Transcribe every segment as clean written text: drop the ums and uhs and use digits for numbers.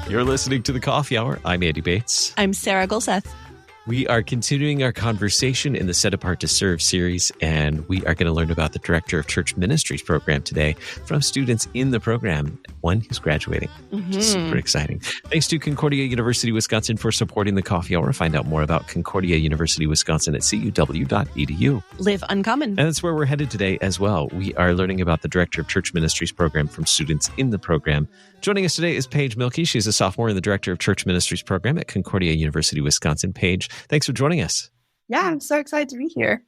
You're listening to The Coffee Hour. I'm Andy Bates. I'm Sarah Golseth. We are continuing our conversation in the Set Apart to Serve series, and we are going to learn about the Director of Church Ministries program today from students in the program, one who's graduating, which is super exciting. Thanks to Concordia University Wisconsin for supporting the Coffee Hour. Find out more about Concordia University Wisconsin at cuw.edu. Live uncommon. And that's where we're headed today as well. We are learning about the Director of Church Ministries program from students in the program. Joining us today is Paige Mielke. She's a sophomore in the Director of Church Ministries program at Concordia University Wisconsin. Paige, thanks for joining us. Yeah, I'm so excited to be here.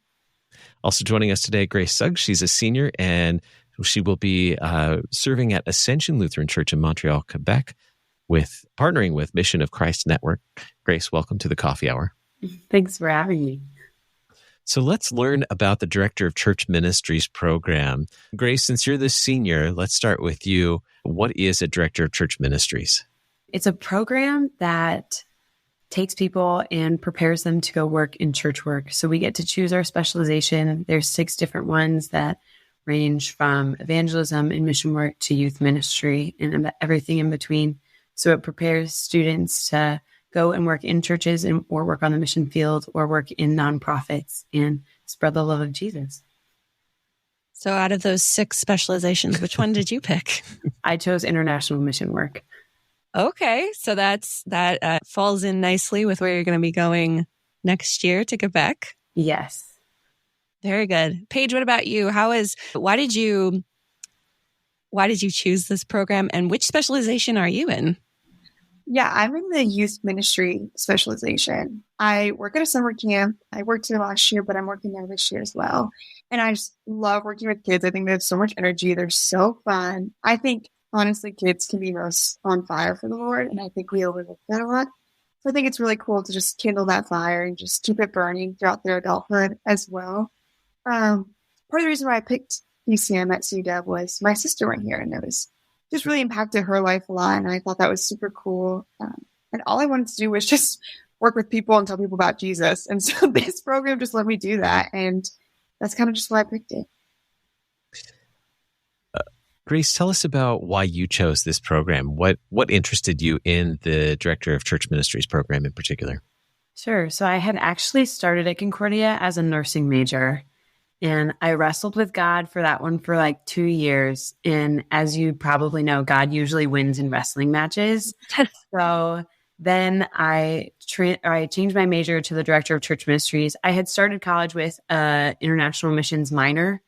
Also joining us today, Grace Sugg. She's a senior, and she will be serving at Ascension Lutheran Church in Montreal, Quebec, partnering with Mission of Christ Network. Grace, welcome to the Coffee Hour. Thanks for having me. So let's learn about the Director of Church Ministries program. Grace, since you're the senior, let's start with you. What is a Director of Church Ministries? It's a program that takes people and prepares them to go work in church work. So we get to choose our specialization. There's 6 different ones that range from evangelism and mission work to youth ministry and everything in between. So it prepares students to go and work in churches or work on the mission field or work in nonprofits and spread the love of Jesus. So out of those 6 specializations, which one did you pick? I chose international mission work. Okay, so that falls in nicely with where you're going to be going next year to Quebec. Yes. Very good. Paige, what about you? Why did you choose this program, and which specialization are you in? Yeah, I'm in the youth ministry specialization. I work at a summer camp. I worked there last year, but I'm working there this year as well. And I just love working with kids. I think they have so much energy. They're so fun. I think, honestly, kids can be most on fire for the Lord, and I think we overlook that a lot. So I think it's really cool to just kindle that fire and just keep it burning throughout their adulthood as well. Part of the reason why I picked UCM at CUW was my sister went here, and it was just really impacted her life a lot, and I thought that was super cool. And all I wanted to do was just work with people and tell people about Jesus. And so this program just let me do that, and that's kind of just why I picked it. Grace, tell us about why you chose this program. What interested you in the Director of Church Ministries program in particular? Sure. So I had actually started at Concordia as a nursing major, and I wrestled with God for that one for like 2 years. And as you probably know, God usually wins in wrestling matches. So then I changed my major to the Director of Church Ministries. I had started college with an international missions minor,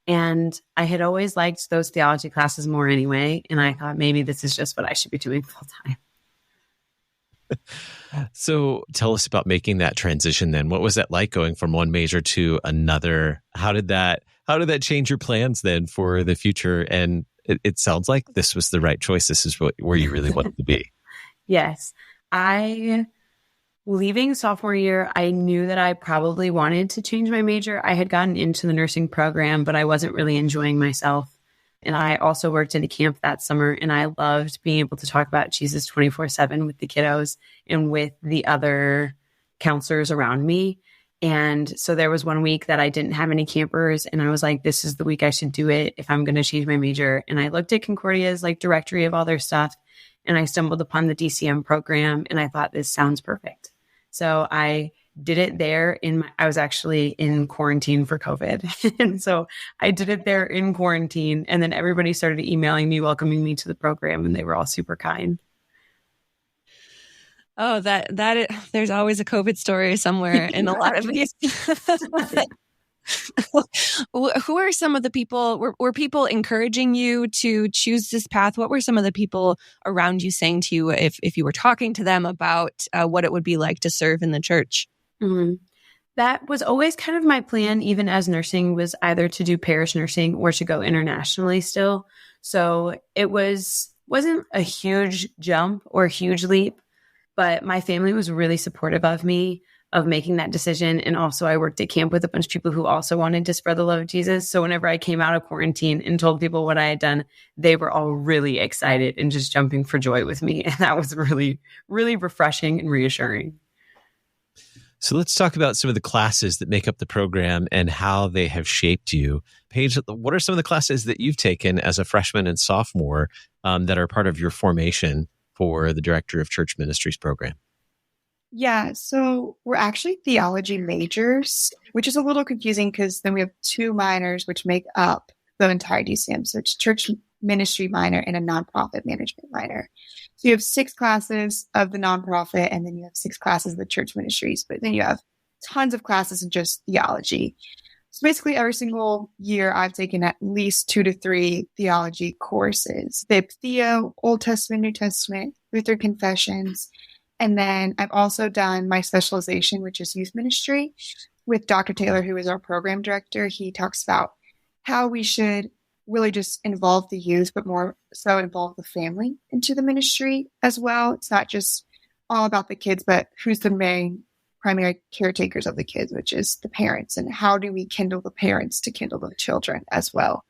and I had always liked those theology classes more anyway. And I thought maybe this is just what I should be doing full time. So tell us about making that transition then. What was that like going from one major to another? How did that change your plans then for the future? And it sounds like this was the right choice. This is where you really wanted to be. Yes. Leaving sophomore year, I knew that I probably wanted to change my major. I had gotten into the nursing program, but I wasn't really enjoying myself. And I also worked at a camp that summer, and I loved being able to talk about Jesus 24/7 with the kiddos and with the other counselors around me. And so there was one week that I didn't have any campers, and I was like, this is the week I should do it if I'm going to change my major. And I looked at Concordia's like directory of all their stuff, and I stumbled upon the DCM program, and I thought, this sounds perfect. So I did it there I was actually in quarantine for COVID. And so I did it there in quarantine. And then everybody started emailing me, welcoming me to the program, and they were all super kind. Oh, there's always a COVID story somewhere in a lot of these. Who are some of the people, were people encouraging you to choose this path? What were some of the people around you saying to you if you were talking to them about what it would be like to serve in the church? Mm-hmm. That was always kind of my plan, even as nursing, was either to do parish nursing or to go internationally still. So it wasn't a huge jump or a huge leap, but my family was really supportive of me, of making that decision. And also I worked at camp with a bunch of people who also wanted to spread the love of Jesus. So whenever I came out of quarantine and told people what I had done, they were all really excited and just jumping for joy with me. And that was really, really refreshing and reassuring. So let's talk about some of the classes that make up the program and how they have shaped you. Paige, what are some of the classes that you've taken as a freshman and sophomore that are part of your formation for the Director of Church Ministries program? Yeah, so we're actually theology majors, which is a little confusing because then we have 2 minors, which make up the entire DCM. So it's church ministry minor and a nonprofit management minor. So you have 6 classes of the nonprofit, and then you have 6 classes of the church ministries, but then you have tons of classes in just theology. So basically every single year I've taken at least 2 to 3 theology courses. Theo, Old Testament, New Testament, Lutheran Confessions. And then I've also done my specialization, which is youth ministry, with Dr. Taylor, who is our program director. He talks about how we should really just involve the youth, but more so involve the family into the ministry as well. It's not just all about the kids, but who's the main primary caretakers of the kids, which is the parents, and how do we kindle the parents to kindle the children as well.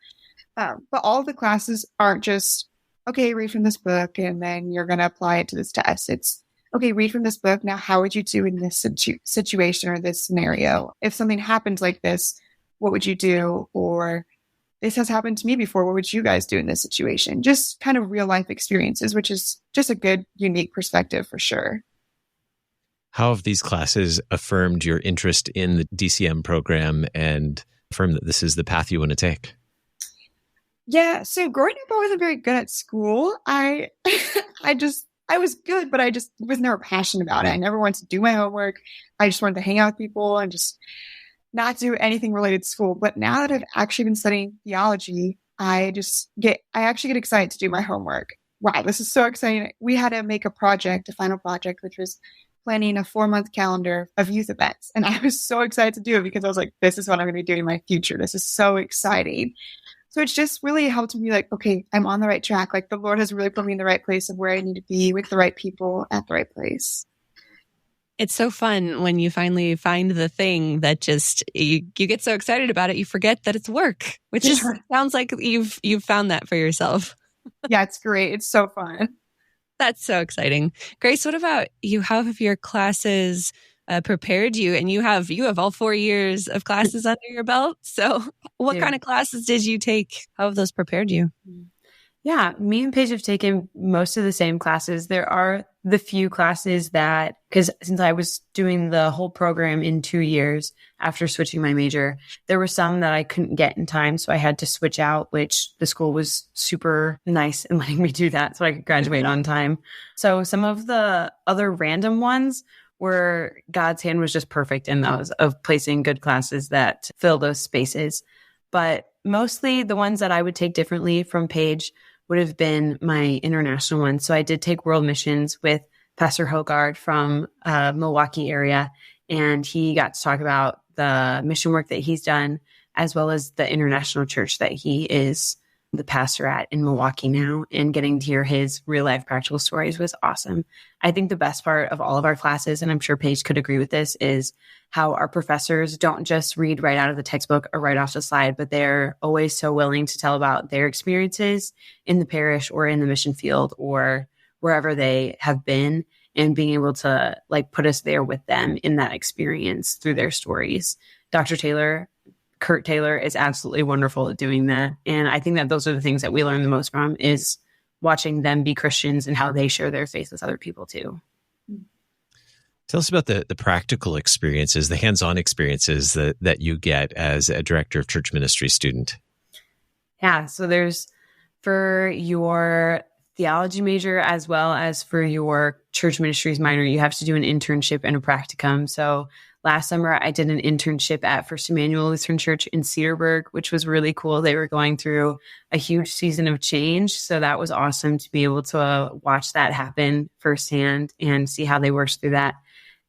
But all of the classes aren't just, okay, read from this book and then you're going to apply it to this test. It's, okay, read from this book. Now, how would you do in this situation or this scenario? If something happens like this, what would you do? Or this has happened to me before. What would you guys do in this situation? Just kind of real life experiences, which is just a good, unique perspective for sure. How have these classes affirmed your interest in the DCM program and affirmed that this is the path you want to take? Yeah. So growing up, I wasn't very good at school. I was good, but I just was never passionate about it. I never wanted to do my homework. I just wanted to hang out with people and just not do anything related to school. But now that I've actually been studying theology, I actually get excited to do my homework. Wow, this is so exciting. We had to make a final project, which was planning a 4-month calendar of youth events. And I was so excited to do it because I was like, this is what I'm going to be doing in my future. This is so exciting. So it's just really helped me like, okay, I'm on the right track. Like the Lord has really put me in the right place of where I need to be with the right people at the right place. It's so fun when you finally find the thing that just, you get so excited about it, you forget that it's work, which just sounds like you've found that for yourself. Yeah, it's great. It's so fun. That's so exciting. Grace, what about you? How have your classes prepared you? And you have all 4 years of classes under your belt. So what kind of classes did you take? How have those prepared you? Yeah, me and Paige have taken most of the same classes. There are the few classes that, because since I was doing the whole program in 2 years after switching my major, there were some that I couldn't get in time. So I had to switch out, which the school was super nice in letting me do that so I could graduate on time. So some of the other random ones where God's hand was just perfect in those of placing good classes that fill those spaces. But mostly the ones that I would take differently from Paige would have been my international ones. So I did take world missions with Pastor Hogard from Milwaukee area, and he got to talk about the mission work that he's done, as well as the international church that he is the pastor at in Milwaukee now, and getting to hear his real life practical stories was awesome. I think the best part of all of our classes, and I'm sure Paige could agree with this, is how our professors don't just read right out of the textbook or right off the slide, but they're always so willing to tell about their experiences in the parish or in the mission field or wherever they have been, and being able to like put us there with them in that experience through their stories. Dr. Kurt Taylor is absolutely wonderful at doing that. And I think that those are the things that we learn the most from, is watching them be Christians and how they share their faith with other people too. Tell us about the practical experiences, the hands-on experiences that you get as a Director of Church Ministry student. Yeah, so there's, for your theology major as well as for your church ministries minor, you have to do an internship and a practicum. So last summer, I did an internship at First Emmanuel Lutheran Church in Cedarburg, which was really cool. They were going through a huge season of change. So that was awesome to be able to watch that happen firsthand and see how they worked through that.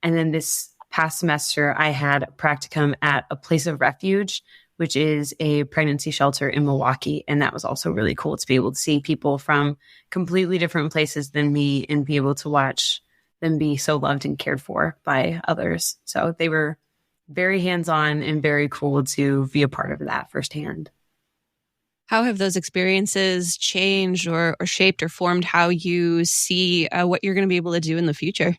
And then this past semester, I had a practicum at a place of refuge, which is a pregnancy shelter in Milwaukee. And that was also really cool to be able to see people from completely different places than me and be able to watch them be so loved and cared for by others. So they were very hands-on and very cool to be a part of that firsthand. How have those experiences changed or shaped or formed how you see what you're going to be able to do in the future?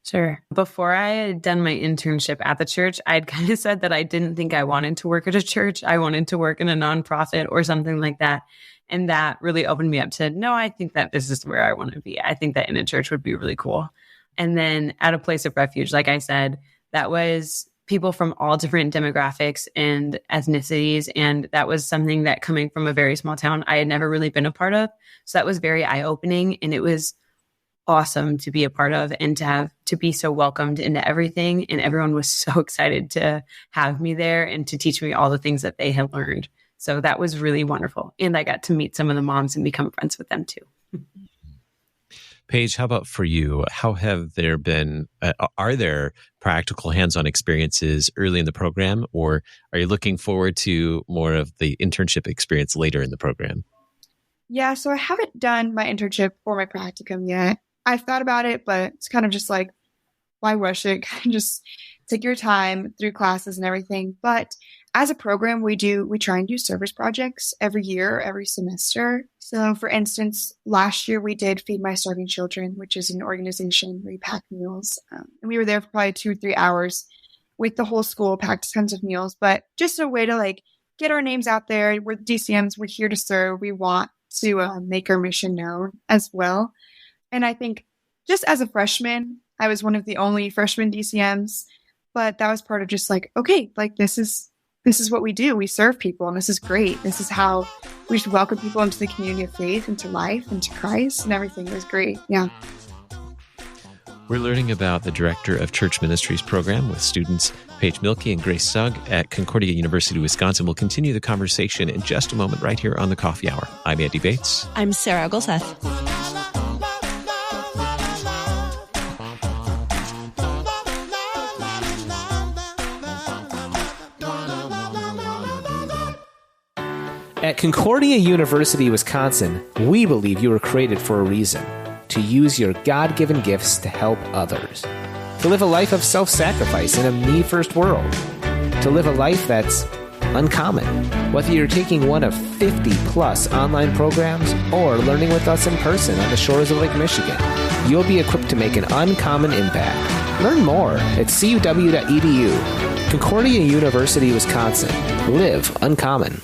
Sure. Before I had done my internship at the church, I'd kind of said that I didn't think I wanted to work at a church. I wanted to work in a nonprofit or something like that. And that really opened me up to, no, I think that this is where I want to be. I think that in a church would be really cool. And then at a place of refuge, like I said, that was people from all different demographics and ethnicities. And that was something that, coming from a very small town, I had never really been a part of. So that was very eye-opening. And it was awesome to be a part of and to be so welcomed into everything. And everyone was so excited to have me there and to teach me all the things that they had learned. So that was really wonderful. And I got to meet some of the moms and become friends with them too. Paige, how about for you? How have there been, are there practical hands-on experiences early in the program, or are you looking forward to more of the internship experience later in the program? Yeah, so I haven't done my internship or my practicum yet. I've thought about it, but it's kind of just like, why rush it? Just take your time through classes and everything. But as a program, we try and do service projects every year, every semester. So for instance, last year we did Feed My Starving Children, which is an organization where you pack meals. And we were there for probably 2 or 3 hours with the whole school, packed tons of meals, but just a way to like get our names out there. We're DCMs, we're here to serve. We want to make our mission known as well. And I think just as a freshman, I was one of the only freshman DCMs, but that was part of just like, okay, like this is what we do. We serve people, and this is great. This is how we should welcome people into the community of faith, into life, into Christ, and everything. It was great. Yeah. We're learning about the Director of Church Ministries program with students Paige Mielke and Grace Sugg at Concordia University Wisconsin. We'll continue the conversation in just a moment right here on the Coffee Hour. I'm Andy Bates. I'm Sarah Golseth. At Concordia University Wisconsin, we believe you were created for a reason: to use your God-given gifts to help others, to live a life of self-sacrifice in a me-first world, to live a life that's uncommon. Whether you're taking one of 50-plus online programs or learning with us in person on the shores of Lake Michigan, you'll be equipped to make an uncommon impact. Learn more at cuw.edu. Concordia University Wisconsin. Live uncommon.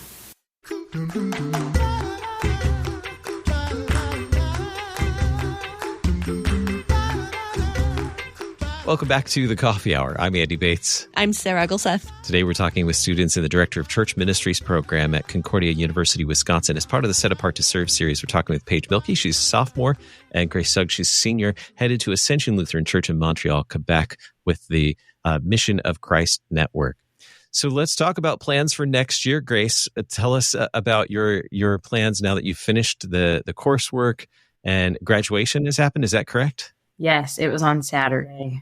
Welcome back to the Coffee Hour. I'm Andy Bates. I'm Sarah Golseth. Today we're talking with students in the Director of Church Ministries program at Concordia University Wisconsin. As part of the Set Apart to Serve series, we're talking with Paige Mielke. She's a sophomore, and Grace Sugg, she's a senior, headed to Ascension Lutheran Church in Montreal, Quebec, with the Mission of Christ Network. So let's talk about plans for next year. Grace, tell us about your plans now that you've finished the coursework and graduation has happened. Is that correct? Yes, it was on Saturday.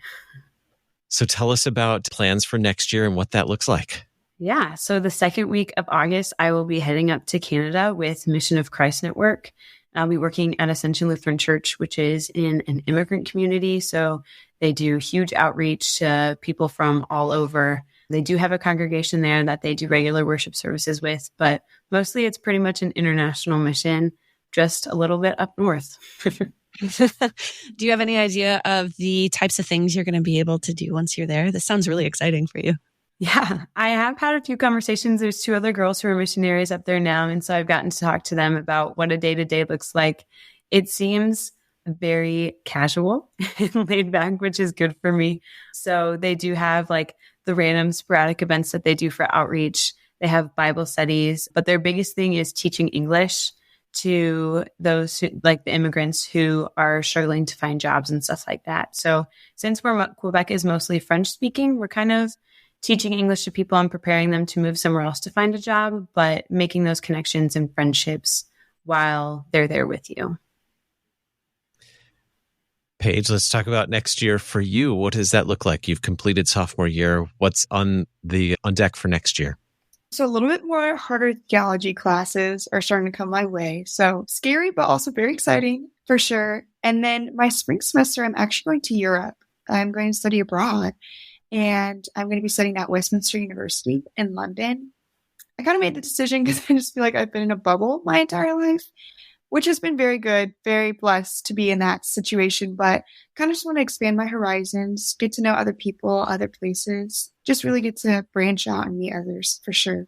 So tell us about plans for next year and what that looks like. Yeah, so the second week of August, I will be heading up to Canada with Mission of Christ Network. I'll be working at Ascension Lutheran Church, which is in an immigrant community. So they do huge outreach to people from all over. They do have a congregation there that they do regular worship services with, but mostly it's pretty much an international mission, just a little bit up north. Do you have any idea of the types of things you're going to be able to do once you're there? This sounds really exciting for you. Yeah, I have had a few conversations. There's 2 other girls who are missionaries up there now. And so I've gotten to talk to them about what a day-to-day looks like. It seems very casual and laid back, which is good for me. So they do have like the random sporadic events that they do for outreach. They have Bible studies, but their biggest thing is teaching English to those who, like the immigrants who are struggling to find jobs and stuff like that. So since Quebec is mostly French speaking, we're kind of teaching English to people and preparing them to move somewhere else to find a job, but making those connections and friendships while they're there with you. Paige, let's talk about next year for you. What does that look like? You've completed sophomore year. What's on deck for next year? So a little bit more harder theology classes are starting to come my way. So scary, but also very exciting for sure. And then my spring semester, I'm actually going to Europe. I'm going to study abroad, and I'm going to be studying at Westminster University in London. I kind of made the decision because I just feel like I've been in a bubble my entire life. which has been very good, very blessed to be in that situation, but kind of just want to expand my horizons, get to know other people, other places, just really get to branch out and meet others for sure.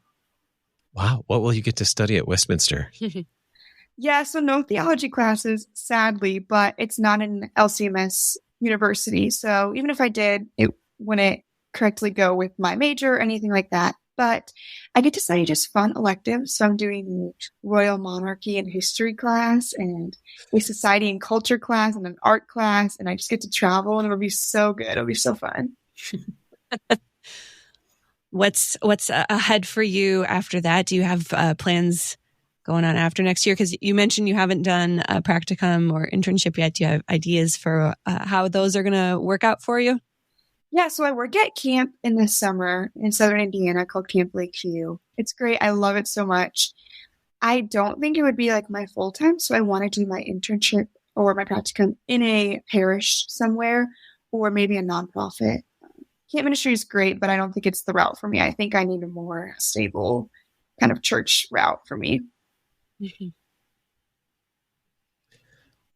Wow. What will you get to study at Westminster? Yeah, so no theology classes, sadly, but it's not an LCMS university. So even if I did, it wouldn't correctly go with my major or anything like that. But I get to study just fun electives. So I'm doing the Royal Monarchy and History class and a Society and Culture class and an art class. And I just get to travel and it'll be so good. It'll be so fun. What's ahead for you after that? Do you have plans going on after next year? Because you mentioned you haven't done a practicum or internship yet. Do you have ideas for how those are going to work out for you? Yeah, so I work at camp in the summer in Southern Indiana called Camp Lakeview. It's great. I love it so much. I don't think it would be like my full time, so I want to do my internship or my practicum in a parish somewhere or maybe a nonprofit. Camp ministry is great, but I don't think it's the route for me. I think I need a more stable kind of church route for me. Mm-hmm.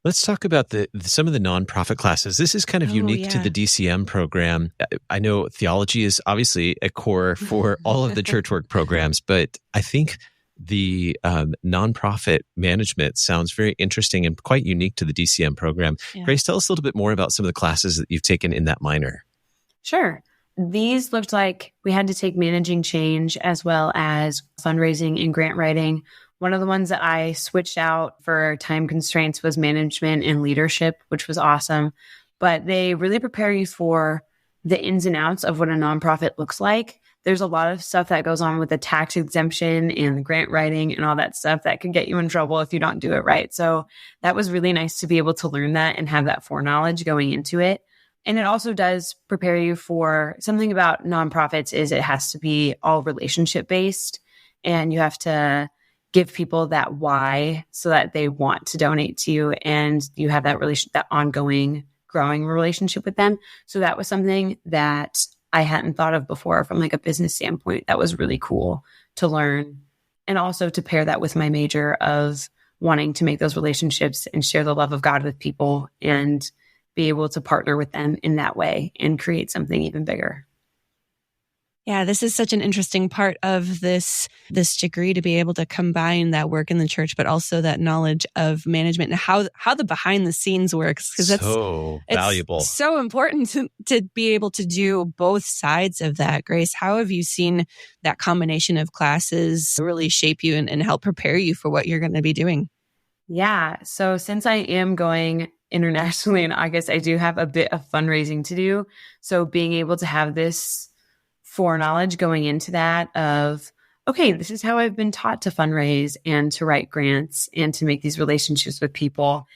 Let's talk about some of the nonprofit classes. This is kind of unique to the DCM program. I know theology is obviously a core for all of the church work programs, but I think the nonprofit management sounds very interesting and quite unique to the DCM program. Yeah. Grace, tell us a little bit more about some of the classes that you've taken in that minor. Sure. These looked like we had to take managing change as well as fundraising and grant writing. One of the ones that I switched out for time constraints was management and leadership, which was awesome. But they really prepare you for the ins and outs of what a nonprofit looks like. There's a lot of stuff that goes on with the tax exemption and the grant writing and all that stuff that can get you in trouble if you don't do it right. So that was really nice to be able to learn that and have that foreknowledge going into it. And it also does prepare you for something about nonprofits is it has to be all relationship based, and you have to give people that why so that they want to donate to you and you have that that ongoing growing relationship with them. So that was something that I hadn't thought of before from like a business standpoint. That was really cool to learn. And also to pair that with my major of wanting to make those relationships and share the love of God with people and be able to partner with them in that way and create something even bigger. Yeah, this is such an interesting part of this degree to be able to combine that work in the church, but also that knowledge of management and how the behind the scenes works. Because that's so valuable. It's so important to be able to do both sides of that. Grace, how have you seen that combination of classes really shape you and help prepare you for what you're going to be doing? Yeah, so since I am going internationally in August, I do have a bit of fundraising to do. So being able to have this foreknowledge going into that of, okay, this is how I've been taught to fundraise and to write grants and to make these relationships with people.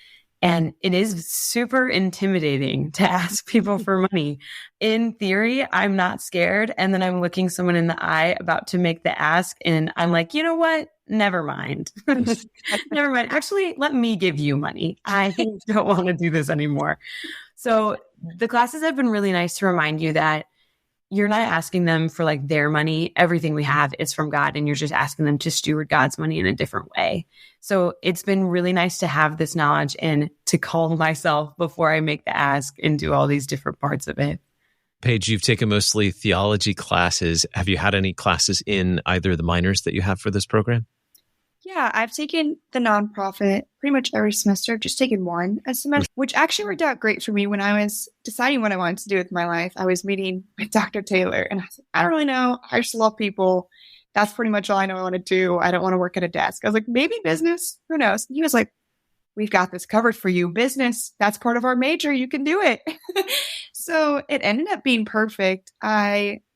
And it is super intimidating to ask people for money. In theory, I'm not scared. And then I'm looking someone in the eye about to make the ask. And I'm like, you know what? Never mind. Never mind. Actually, let me give you money. I don't want to do this anymore. So the classes have been really nice to remind you that you're not asking them for like their money. Everything we have is from God, and you're just asking them to steward God's money in a different way. So it's been really nice to have this knowledge and to call myself before I make the ask and do all these different parts of it. Paige, you've taken mostly theology classes. Have you had any classes in either of the minors that you have for this program? Yeah, I've taken the nonprofit pretty much every semester. I've just taken one a semester, which actually worked out great for me when I was deciding what I wanted to do with my life. I was meeting with Dr. Taylor and I was like, I don't really know. I just love people. That's pretty much all I know I want to do. I don't want to work at a desk. I was like, maybe business. Who knows? And he was like, we've got this covered for you. Business. That's part of our major. You can do it. So it ended up being perfect.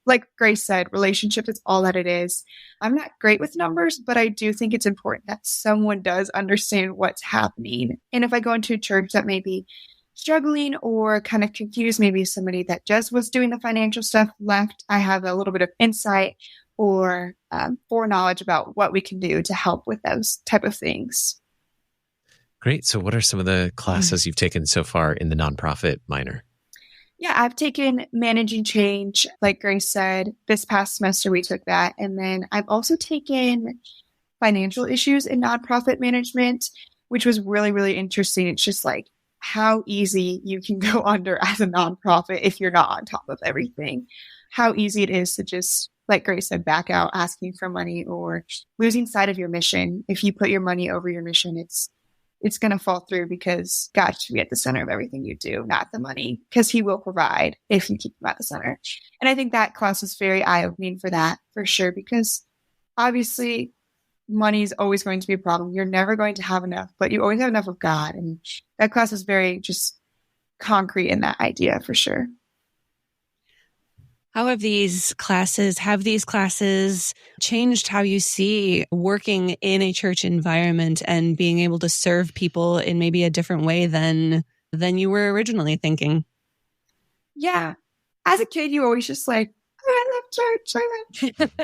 Like Grace said, relationship is all that it is. I'm not great with numbers, but I do think it's important that someone does understand what's happening. And if I go into a church that may be struggling or kind of confused, maybe somebody that just was doing the financial stuff left, I have a little bit of insight or foreknowledge about what we can do to help with those type of things. Great. So what are some of the classes you've taken so far in the nonprofit minor? Yeah, I've taken managing change, like Grace said. This past semester we took that. And then I've also taken financial issues in nonprofit management, which was really, really interesting. It's just like how easy you can go under as a nonprofit if you're not on top of everything. How easy it is to just, like Grace said, back out asking for money or losing sight of your mission. If you put your money over your mission, it's going to fall through because God should be at the center of everything you do, not the money, because he will provide if you keep him at the center. And I think that class was very eye-opening for that, for sure, because obviously money is always going to be a problem. You're never going to have enough, but you always have enough of God. And that class was very just concrete in that idea, for sure. How have these classes changed how you see working in a church environment and being able to serve people in maybe a different way than you were originally thinking? Yeah. As a kid, you always just like, oh, I love church.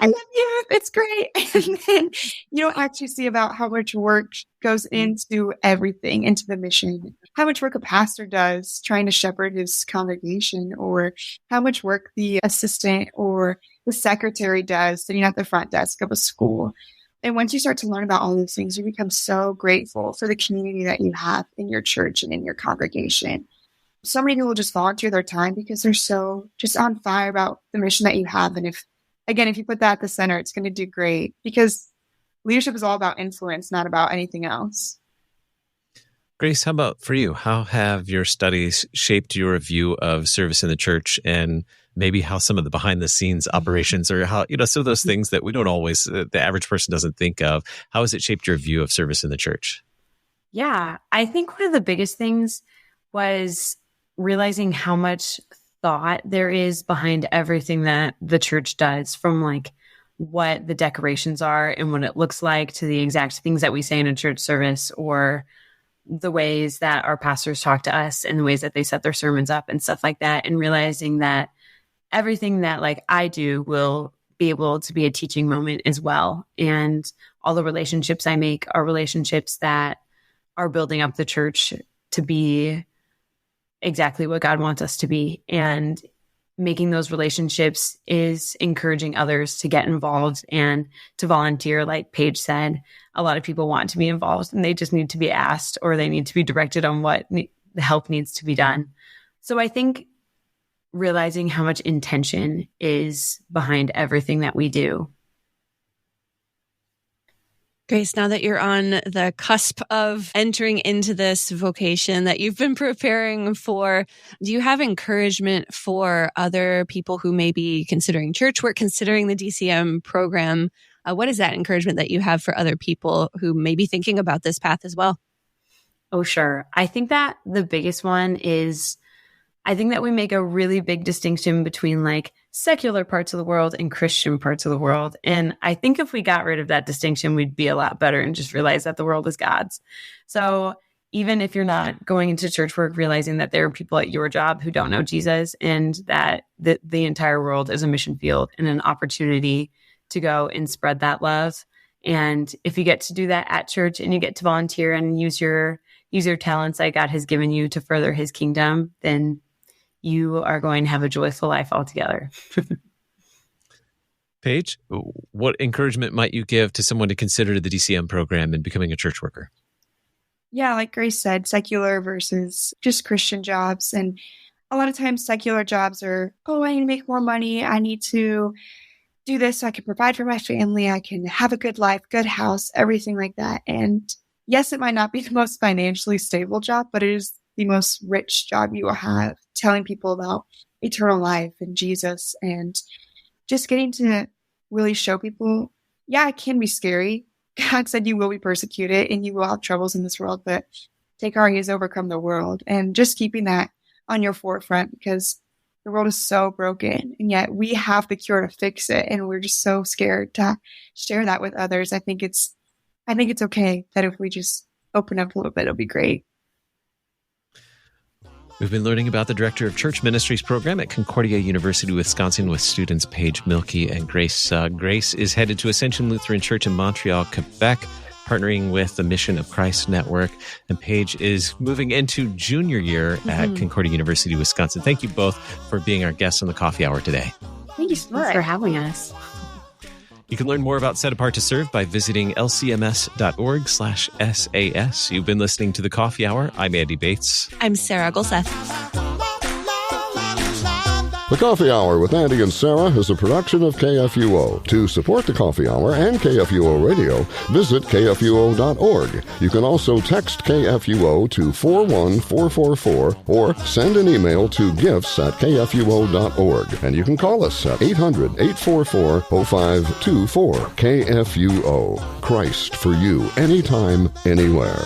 I love you. It's great. And then you don't actually see about how much work goes into everything, into the mission, how much work a pastor does trying to shepherd his congregation, or how much work the assistant or the secretary does sitting at the front desk of a school. And once you start to learn about all these things, you become so grateful for the community that you have in your church and in your congregation. So many people just volunteer their time because they're so just on fire about the mission that you have. And if you put that at the center, it's going to do great, because leadership is all about influence, not about anything else. Grace, how about for you? How have your studies shaped your view of service in the church, and maybe how some of the behind the scenes operations, or how, some of those things that we don't always, the average person doesn't think of, how has it shaped your view of service in the church? Yeah, I think one of the biggest things was realizing how much thought there is behind everything that the church does, from like what the decorations are and what it looks like to the exact things that we say in a church service, or the ways that our pastors talk to us and the ways that they set their sermons up and stuff like that. And realizing that everything that like I do will be able to be a teaching moment as well. And all the relationships I make are relationships that are building up the church to be exactly what God wants us to be. And making those relationships is encouraging others to get involved and to volunteer. Like Paige said, a lot of people want to be involved and they just need to be asked, or they need to be directed on what the help needs to be done. So I think realizing how much intention is behind everything that we do. Grace, now that you're on the cusp of entering into this vocation that you've been preparing for, do you have encouragement for other people who may be considering church work, considering the DCM program? What is that encouragement that you have for other people who may be thinking about this path as well? Oh, sure. I think that the biggest one is, I think that we make a really big distinction between like secular parts of the world and Christian parts of the world. And I think if we got rid of that distinction, we'd be a lot better and just realize that the world is God's. So even if you're not going into church work, realizing that there are people at your job who don't know Jesus, and that the entire world is a mission field and an opportunity to go and spread that love. And if you get to do that at church and you get to volunteer and use your talents that God has given you to further his kingdom, then you are going to have a joyful life altogether. Paige, what encouragement might you give to someone to consider the DCM program and becoming a church worker? Yeah, like Grace said, secular versus just Christian jobs. And a lot of times secular jobs are, I need to make more money. I need to do this so I can provide for my family. I can have a good life, good house, everything like that. And yes, it might not be the most financially stable job, but it is the most rich job you will have, telling people about eternal life and Jesus, and just getting to really show people, yeah, it can be scary. God said you will be persecuted and you will have troubles in this world, but take heart, he has overcome the world. And just keeping that on your forefront, because the world is so broken, and yet we have the cure to fix it. And we're just so scared to share that with others. I think it's okay that if we just open up a little bit, it'll be great. We've been learning about the Director of Church Ministries program at Concordia University Wisconsin with students Paige Mielke and Grace Sugg. Grace is headed to Ascension Lutheran Church in Montreal, Quebec, partnering with the Mission of Christ Network. And Paige is moving into junior year at Concordia University Wisconsin. Thank you both for being our guests on the Coffee Hour today. Thank you so much. Thanks for having us. You can learn more about Set Apart to Serve by visiting lcms.org/SAS. You've been listening to The Coffee Hour. I'm Andy Bates. I'm Sarah Gulseth. The Coffee Hour with Andy and Sarah is a production of KFUO. To support the Coffee Hour and KFUO Radio, visit kfuo.org. You can also text KFUO to 41444 or send an email to gifts@kfuo.org. And you can call us at 800-844-0524. KFUO. Christ for you, anytime, anywhere.